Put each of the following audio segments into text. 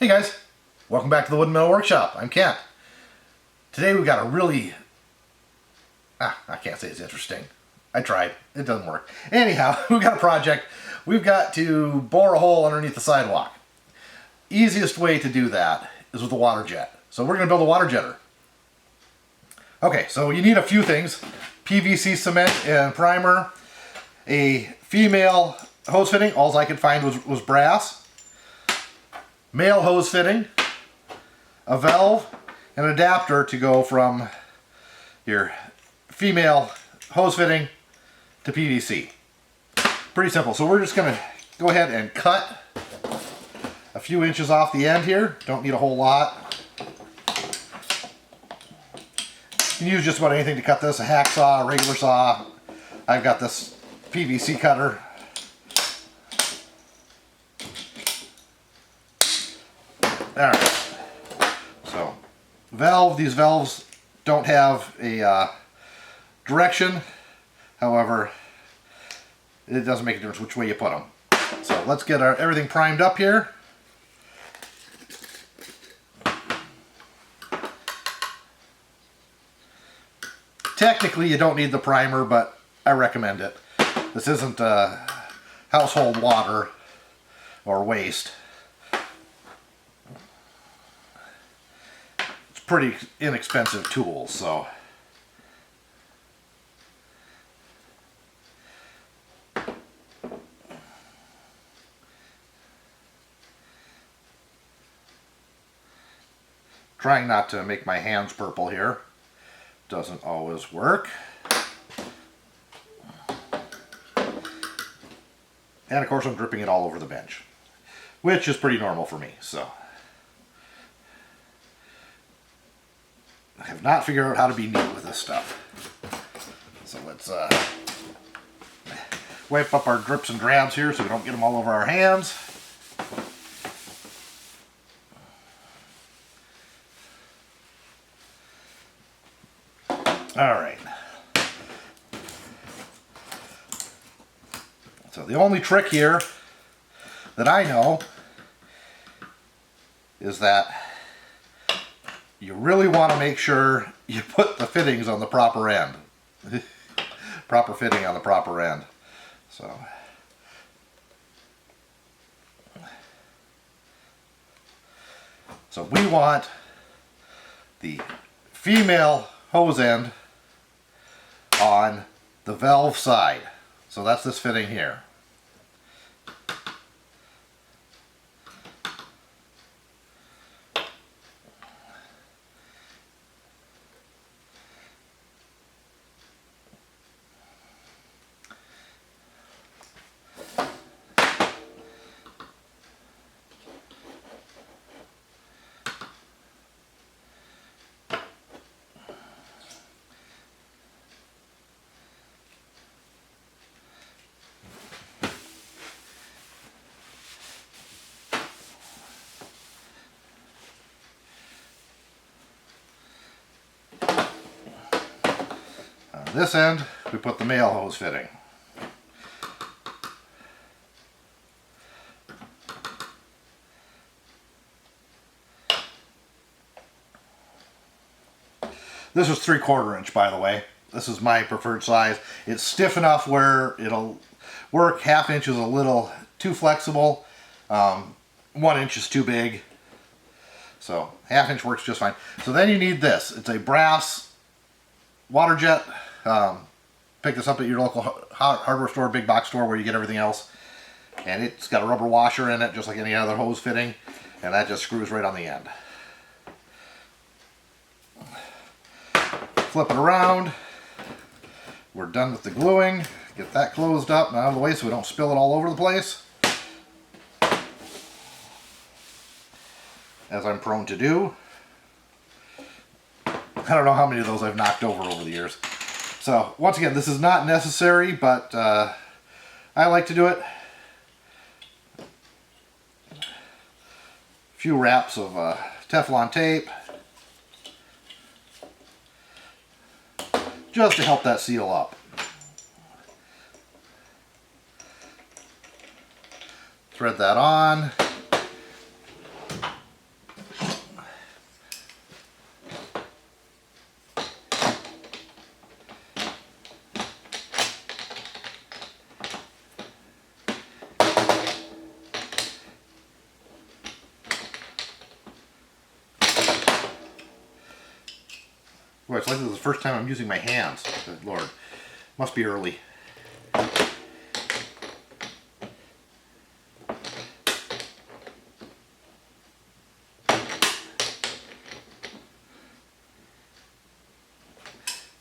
Hey guys, welcome back to the Wood and Metal Workshop. I'm Kent. Today we've got a really, I can't say it's interesting. I tried, it doesn't work. Anyhow, we've got a project. We've got to bore a hole underneath the sidewalk. Easiest way to do that is with a water jet. So we're going to build a water jetter. Okay, so you need a few things. PVC cement and primer, a female hose fitting, all I could find was brass, male hose fitting, a valve, and an adapter to go from your female hose fitting to PVC. Pretty simple. So we're just going to go ahead and cut a few inches off the end here. Don't need a whole lot. You can use just about anything to cut this, a hacksaw, a regular saw. I've got this PVC cutter. Alright, so valve, these valves don't have a direction, however it doesn't make a difference which way you put them. So let's get everything primed up here. Technically you don't need the primer, but I recommend it. This isn't household water or waste. Pretty inexpensive tools, so trying not to make my hands purple here. Doesn't always work. And of course I'm dripping it all over the bench, which is pretty normal for me, so I have not figured out how to be neat with this stuff. So let's wipe up our drips and drabs here so we don't get them all over our hands. Alright. So the only trick here that I know is that you really want to make sure you put the fittings on the proper end. Proper fitting on the proper end. So we want the female hose end on the valve side. So that's this fitting here. On this end, we put the male hose fitting. This is 3/4 inch, by the way. This is my preferred size. It's stiff enough where it'll work. 1/2 inch is a little too flexible. 1 inch is too big. So 1/2 inch works just fine. So then you need this. It's a brass water jet. Pick this up at your local hardware store, big box store where you get everything else. And it's got a rubber washer in it just like any other hose fitting. And that just screws right on the end. Flip it around. We're done with the gluing. Get that closed up and out of the way so we don't spill it all over the place, as I'm prone to do. I don't know how many of those I've knocked over the years. So once again, this is not necessary, but I like to do it. A few wraps of Teflon tape just to help that seal up. Thread that on. it's like this is the first time I'm using my hands. Good Lord. Must be early.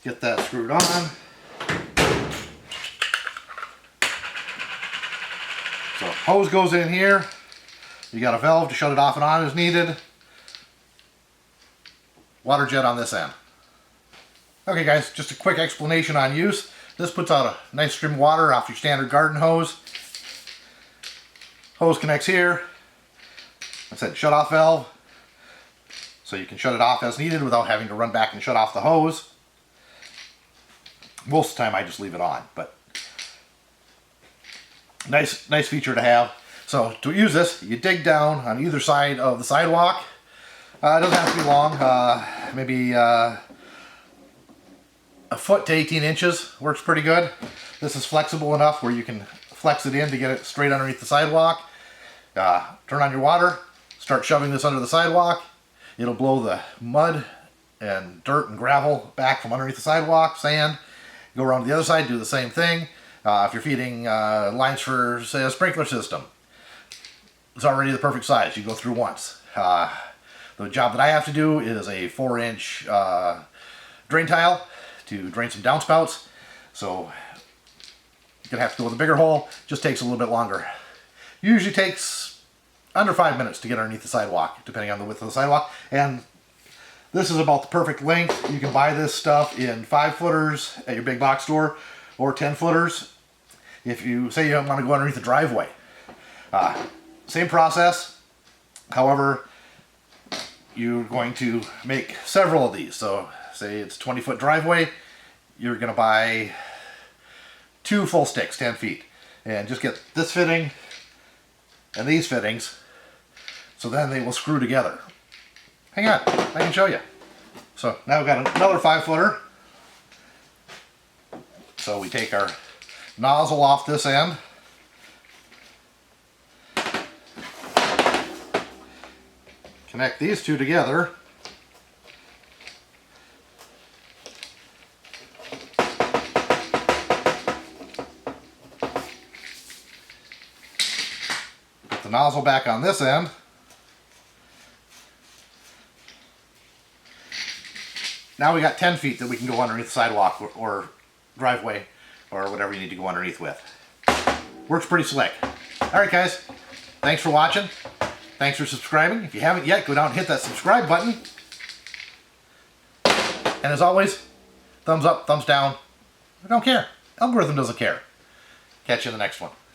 Get that screwed on. So hose goes in here. You got a valve to shut it off and on as needed. Water jet on this end. Okay guys, just a quick explanation on use. This puts out a nice stream of water off your standard garden hose. Hose connects here. I said shut off valve. So you can shut it off as needed without having to run back and shut off the hose. Most of the time I just leave it on, but nice feature to have. So to use this, you dig down on either side of the sidewalk. It doesn't have to be long, maybe a foot to 18 inches works pretty good. This is flexible enough where you can flex it in to get it straight underneath the sidewalk. Turn on your water, start shoving this under the sidewalk. It'll blow the mud and dirt and gravel back from underneath the sidewalk, sand. Go around to the other side, do the same thing. If you're feeding lines for, say, a sprinkler system, it's already the perfect size. You go through once. The job that I have to do is a 4-inch drain tile to drain some downspouts. So you're gonna have to go with a bigger hole. Just takes a little bit longer. Usually takes under 5 minutes to get underneath the sidewalk, depending on the width of the sidewalk. And this is about the perfect length. You can buy this stuff in 5-footers at your big box store or 10-footers if you say you don't want to go underneath the driveway. Same process. However, you're going to make several of these. So say it's 20-foot driveway, you're going to buy 2 full sticks, 10 feet. And just get this fitting and these fittings, so then they will screw together. Hang on, I can show you. So now we've got another 5-footer. So we take our nozzle off this end. Connect these two together. Put the nozzle back on this end. Now we got 10 feet that we can go underneath the sidewalk or driveway or whatever you need to go underneath with. Works pretty slick. Alright guys, thanks for watching. Thanks for subscribing. If you haven't yet, go down and hit that subscribe button. And as always, thumbs up, thumbs down. I don't care. Algorithm doesn't care. Catch you in the next one.